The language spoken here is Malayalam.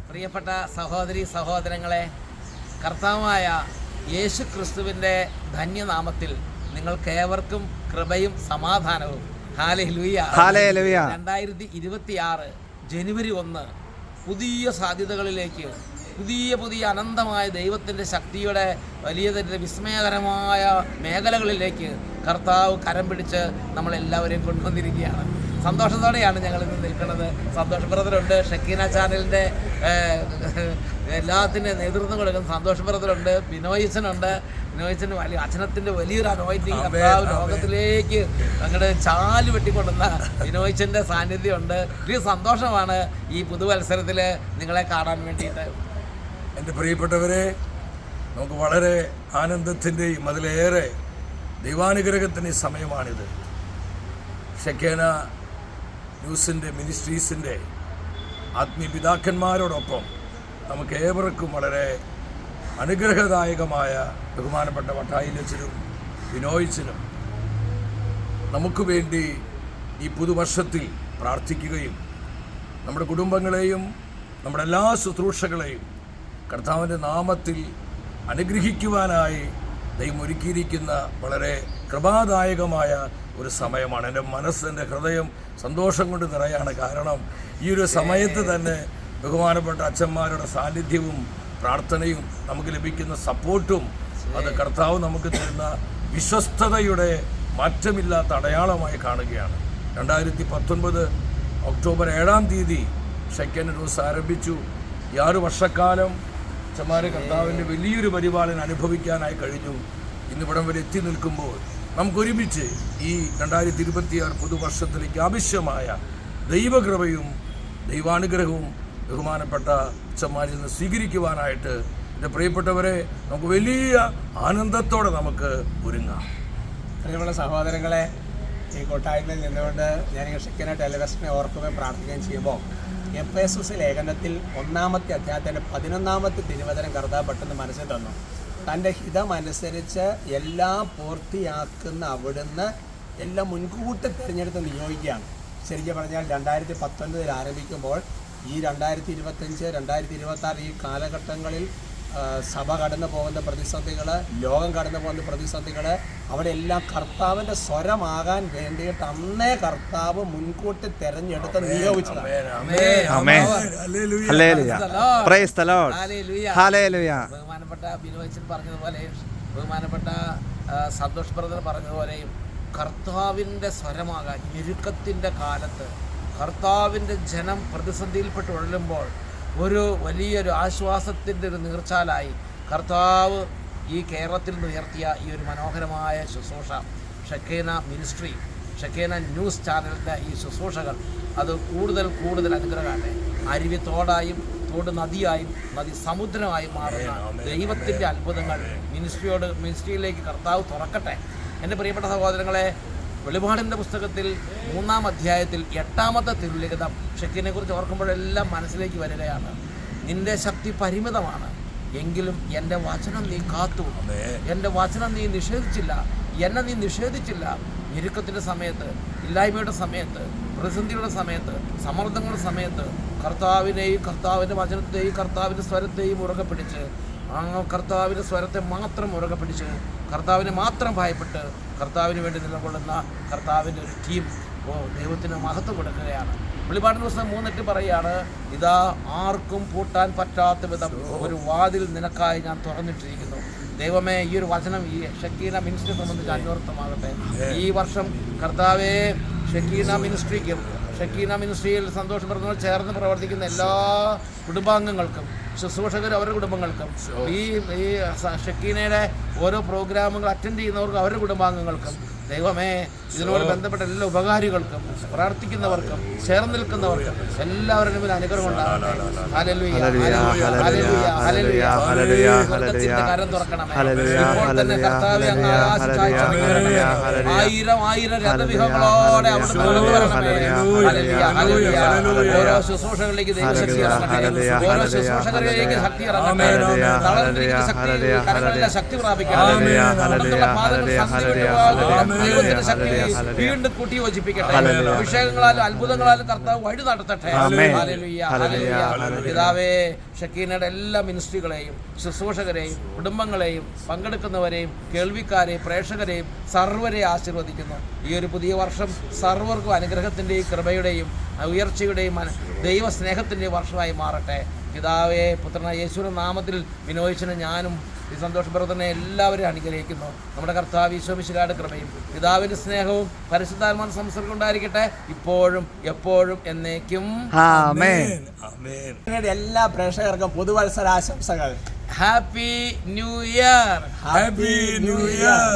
പ്രിയപ്പെട്ട സഹോദരി സഹോദരങ്ങളെ, കർത്താവായ യേശു ക്രിസ്തുവിൻ്റെ ധന്യനാമത്തിൽ നിങ്ങൾക്കേവർക്കും കൃപയും സമാധാനവും. ഹല്ലേലൂയ. 2026 ജനുവരി 1 പുതിയ സാധ്യതകളിലേക്ക്, പുതിയ അനന്തമായ ദൈവത്തിൻ്റെ ശക്തിയുടെ വലിയ വിസ്മയകരമായ മേഖലകളിലേക്ക് കർത്താവ് കരം പിടിച്ച് നമ്മളെല്ലാവരെയും കൊണ്ടുവന്നിരിക്കുകയാണ്. സന്തോഷത്തോടെയാണ് ഞങ്ങളിന്ന് നിൽക്കുന്നത്. സന്തോഷ് ബ്രദറുണ്ട്, ഷക്കീന ചാനലിൻ്റെ എല്ലാത്തിൻ്റെ നേതൃത്വം കൊടുക്കുന്ന സന്തോഷ് ബ്രദറുണ്ട്, ബിനോയിച്ചനുണ്ട്. ബിനോയിച്ചന് അച്ഛനത്തിൻ്റെ വലിയൊരു അനോയിറ്റിംഗ് കർത്താവ് ലോകത്തിലേക്ക് അങ്ങോട്ട് ചാല് വെട്ടിക്കൊണ്ടുന്ന ബിനോയിച്ചൻ്റെ സാന്നിധ്യമുണ്ട്. വലിയ സന്തോഷമാണ് ഈ പുതുവത്സരത്തിൽ നിങ്ങളെ കാണാൻ വേണ്ടിയിട്ട്. എൻ്റെ പ്രിയപ്പെട്ടവരെ, നമുക്ക് വളരെ ആനന്ദത്തിൻ്റെയും അതിലേറെ ദൈവാനുഗ്രഹത്തിൻ്റെ സമയമാണിത്. ഷെക്കേന ന്യൂസിൻ്റെ മിനിസ്ട്രീസിൻ്റെ ആത്മീയ പിതാക്കന്മാരോടൊപ്പം നമുക്ക് ഏവർക്കും വളരെ അനുഗ്രഹദായകമായ ബഹുമാനപ്പെട്ട വട്ടായിലച്ചനും ബിനോയിച്ചനും നമുക്ക് വേണ്ടി ഈ പുതുവർഷത്തിൽ പ്രാർത്ഥിക്കുകയും നമ്മുടെ കുടുംബങ്ങളെയും നമ്മുടെ എല്ലാ ശുശ്രൂഷകളെയും കർത്താവിൻ്റെ നാമത്തിൽ അനുഗ്രഹിക്കുവാനായി ദൈവം ഒരുക്കിയിരിക്കുന്ന വളരെ കൃപാദായകമായ ഒരു സമയമാണ്. എൻ്റെ മനസ്സ്, എൻ്റെ ഹൃദയം സന്തോഷം കൊണ്ട് നിറയാണ്. കാരണം ഈ ഒരു സമയത്ത് തന്നെ ബഹുമാനപ്പെട്ട അച്ഛന്മാരുടെ സാന്നിധ്യവും പ്രാർത്ഥനയും നമുക്ക് ലഭിക്കുന്ന സപ്പോർട്ടും അത് കർത്താവ് നമുക്ക് തരുന്ന വിശ്വസ്തതയുടെ മാറ്റമില്ലാത്ത അടയാളമായി കാണുകയാണ്. 2019 ഒക്ടോബർ 7-ാം തീയതി ഷെക്കേന ന്യൂസ് ആരംഭിച്ചു. ഈ 6 വർഷക്കാലം അച്ഛന്മാരെ കർത്താവിൻ്റെ വലിയൊരു പരിപാലനം അനുഭവിക്കാനായി കഴിഞ്ഞു. ഇന്നിവിടം വരെ എത്തി നിൽക്കുമ്പോൾ നമുക്കൊരുമിച്ച് ഈ 2026 പുതുവർഷത്തിലേക്ക് ആവശ്യമായ ദൈവകൃപയും ദൈവാനുഗ്രഹവും ബഹുമാനപ്പെട്ട അച്ഛന്മാരിൽ നിന്ന് സ്വീകരിക്കുവാനായിട്ട് എൻ്റെ പ്രിയപ്പെട്ടവരെ നമുക്ക് വലിയ ആനന്ദത്തോടെ നമുക്ക് ഒരുങ്ങാം. പ്രിയമുള്ള സഹോദരങ്ങളെ, ഈ കൊട്ടായ്മയിൽ നിന്നുകൊണ്ട് ഞാൻ ഈ ഷെക്കേന ടെലിവിഷനെ ഓർക്കുകയും പ്രാർത്ഥിക്കുകയും ചെയ്യുമ്പോൾ എഫേസസ് ലേഖനത്തിൽ 1-ാമത്തെ അധ്യായത്തിൻ്റെ 11-ാമത്തെ തിരുവചനം കർത്താവ് പെട്ടെന്ന് മനസ്സിൽ തന്നു. തൻ്റെ ഹിതമനുസരിച്ച് എല്ലാം പൂർത്തിയാക്കുന്ന അവിടുന്ന് എല്ലാം മുൻകൂട്ടി തിരഞ്ഞെടുത്ത് നിയോഗിക്കുകയാണ്. ശരിക്കും പറഞ്ഞാൽ 2019 ആരംഭിക്കുമ്പോൾ ഈ 2025, 2026 ഈ കാലഘട്ടങ്ങളിൽ സഭ കടന്നു പോകുന്ന പ്രതിസന്ധികൾ, ലോകം കടന്നു പോകുന്ന പ്രതിസന്ധികൾ, അവിടെ എല്ലാം കർത്താവിൻ്റെ സ്വരമാകാൻ വേണ്ടിയിട്ട് അന്നേ കർത്താവ് മുൻകൂട്ടി തെരഞ്ഞെടുത്ത് നിയോഗിച്ചതാണ്. ബഹുമാനപ്പെട്ട ബിനോയിച്ചൻ പറഞ്ഞതുപോലെ, ബഹുമാനപ്പെട്ട സന്തോഷ് ബ്രദർ പറഞ്ഞതുപോലെയും കർത്താവിൻ്റെ സ്വരമാകാൻ ഞെരുക്കത്തിൻ്റെ കാലത്ത് കർത്താവിൻ്റെ ജനം പ്രതിസന്ധിയിൽപ്പെട്ട് ഉഴലുമ്പോൾ ഒരു വലിയൊരു ആശ്വാസത്തിൻ്റെ ഒരു നീർച്ചാലായി കർത്താവ് ഈ കേരളത്തിൽ നിന്ന് ഉയർത്തിയ ഈ ഒരു മനോഹരമായ ശുശ്രൂഷ ഷെക്കേന മിനിസ്ട്രി, ഷെക്കേന ന്യൂസ് ചാനലിൻ്റെ ഈ ശുശ്രൂഷകൾ അത് കൂടുതൽ അനുഗ്രഹമാണ്. അരുവി തോടായും തോട് നദിയായും നദി സമുദ്രമായും മാറുന്ന ദൈവത്തിൻ്റെ അത്ഭുതങ്ങൾ മിനിസ്ട്രിയിലേക്ക് കർത്താവ് തുറക്കട്ടെ. എൻ്റെ പ്രിയപ്പെട്ട സഹോദരങ്ങളെ, വെളിപാടിൻ്റെ പുസ്തകത്തിൽ 3-ാം അധ്യായത്തിൽ 8-ാമത്തെ തിരുലിഖിതം ഷെക്കീനെക്കുറിച്ച് ഓർക്കുമ്പോഴെല്ലാം മനസ്സിലേക്ക് വരികയാണ്. നിന്റെ ശക്തി പരിമിതമാണ്, എങ്കിലും എൻ്റെ വചനം നീ കാത്തു, എൻ്റെ വചനം നീ നിഷേധിച്ചില്ല, എന്നെ നീ നിഷേധിച്ചില്ല. ഞെരുക്കത്തിൻ്റെ സമയത്ത്, ഇല്ലായ്മയുടെ സമയത്ത്, പ്രതിസന്ധിയുടെ സമയത്ത്, സമ്മർദ്ദങ്ങളുടെ സമയത്ത് കർത്താവിനെയും കർത്താവിൻ്റെ വചനത്തെയും കർത്താവിൻ്റെ സ്വരത്തെയും മുറുകെ പിടിച്ച്, ആ കർത്താവിൻ്റെ സ്വരത്തെ മാത്രം മുറുകെ പിടിച്ച്, കർത്താവിനെ മാത്രം ഭയപ്പെട്ട് കർത്താവിന് വേണ്ടി നിലകൊള്ളുന്ന കർത്താവിൻ്റെ ഒരു ടീം ദൈവത്തിന് മഹത്വം കൊടുക്കുകയാണ്. വെളിപാടിൻ്റെ പുസ്തകം 3:8 പറയുകയാണ്, ഇതാ ആർക്കും പൂട്ടാൻ പറ്റാത്ത വിധം ഒരു വാതിൽ നിനക്കായി ഞാൻ തുറന്നിട്ടിരിക്കുന്നു. ദൈവമേ, ഈ ഒരു വചനം ഈ ഷെക്കീന മിനിസ്ട്രിയെ സംബന്ധിച്ച് അന്വർത്ഥമാകട്ടെ. ഈ വർഷം കർത്താവെ ഷെക്കീന മിനിസ്ട്രിക്കും ഷെക്കീന മിനിസ്ട്രിയിൽ സന്തോഷം പറഞ്ഞാൽ ചേർന്ന് പ്രവർത്തിക്കുന്ന എല്ലാ കുടുംബാംഗങ്ങൾക്കും ശുശ്രൂഷകരും അവരുടെ കുടുംബങ്ങൾക്കും ഈ ഷെക്കീനയുടെ ഓരോ പ്രോഗ്രാമുകൾ അറ്റൻഡ് ചെയ്യുന്നവർക്കും അവരുടെ കുടുംബാംഗങ്ങൾക്കും ദൈവമേ ഇതിനോട് ബന്ധപ്പെട്ട എല്ലാ ഉപകാരികൾക്കും പ്രാർത്ഥിക്കുന്നവർക്കും ചേർന്ന് നിൽക്കുന്നവർക്കും എല്ലാവരുടെ മുന്നിൽ അനുഗ്രഹം ഉണ്ടാകട്ടെ. Hallelujah, hallelujah, hallelujah, hallelujah. കരം തുറക്കണമേ. ഇപ്പോൾ തന്നെ കർത്താവേ അങ്ങ് ആയിരം രഥവിഹങ്ങളോടെ അവിടുന്ന് കടന്നു വരണമേ. Hallelujah, hallelujah. ഓരോ ശുശ്രൂഷകളിലേക്ക് ദൈവശക്തി ഇറങ്ങട്ടെ. ഓരോ ശുശ്രൂഷകരെ കരങ്ങളിലേക്ക് ശക്തി ഇറങ്ങട്ടെ. ആമേൻ, ആമേൻ. തളർന്നിരിക്കുന്ന ശക്തി കരങ്ങളിലെ ശക്തി പ്രാപിക്കട്ടെ. ആമേൻ, അവിടുത്തെ പാദങ്ങൾ സന്ധിവിട്ടുപോകട്ടെ. ആമേൻ. ദൈവത്തിന്റെ ശക്തി വീണ്ടും കൂട്ടി യോജിപ്പിക്കട്ടെ. അഭിഷേകങ്ങളാലും അത്ഭുതങ്ങളാലും കർത്താവ് വഴി നടത്തട്ടെ. Hallelujah, hallelujah. പിതാവേ, ഷക്കീനയുടെ എല്ലാ മിനിസ്ട്രികളെയും ശുശ്രൂഷകരെയും കുടുംബങ്ങളെയും പങ്കെടുക്കുന്നവരെയും കേൾവിക്കാരെയും പ്രേക്ഷകരെയും സർവ്വരെ ആശീർവദിക്കുന്നു. ഈ ഒരു പുതിയ വർഷം സർവർക്കും അനുഗ്രഹത്തിൻ്റെയും കൃപയുടെയും ഉയർച്ചയുടെയും ദൈവസ്നേഹത്തിൻ്റെയും വർഷമായി മാറട്ടെ. പിതാവേ, പുത്രനായ യേശുവിന്റെ നാമത്തിൽ വിനോദിച്ചന് ഞാനും ഈ സന്തോഷ ബ്രദറിനെ എല്ലാവരും അനുഗ്രഹിക്കുന്നു. നമ്മുടെ കർത്താവ് ഈശോ മിശിഹായുടെ കൃപയും പിതാവിൻ്റെ സ്നേഹവും പരിശുദ്ധാത്മാവിന്റെ സംസർഗം ഉണ്ടായിരിക്കട്ടെ, ഇപ്പോഴും എപ്പോഴും എന്നേക്കും. ആമേൻ, ആമേൻ. എല്ലാ പ്രേക്ഷകർക്കും പുതുവത്സരാശംസകൾ. Happy new year. Happy new year.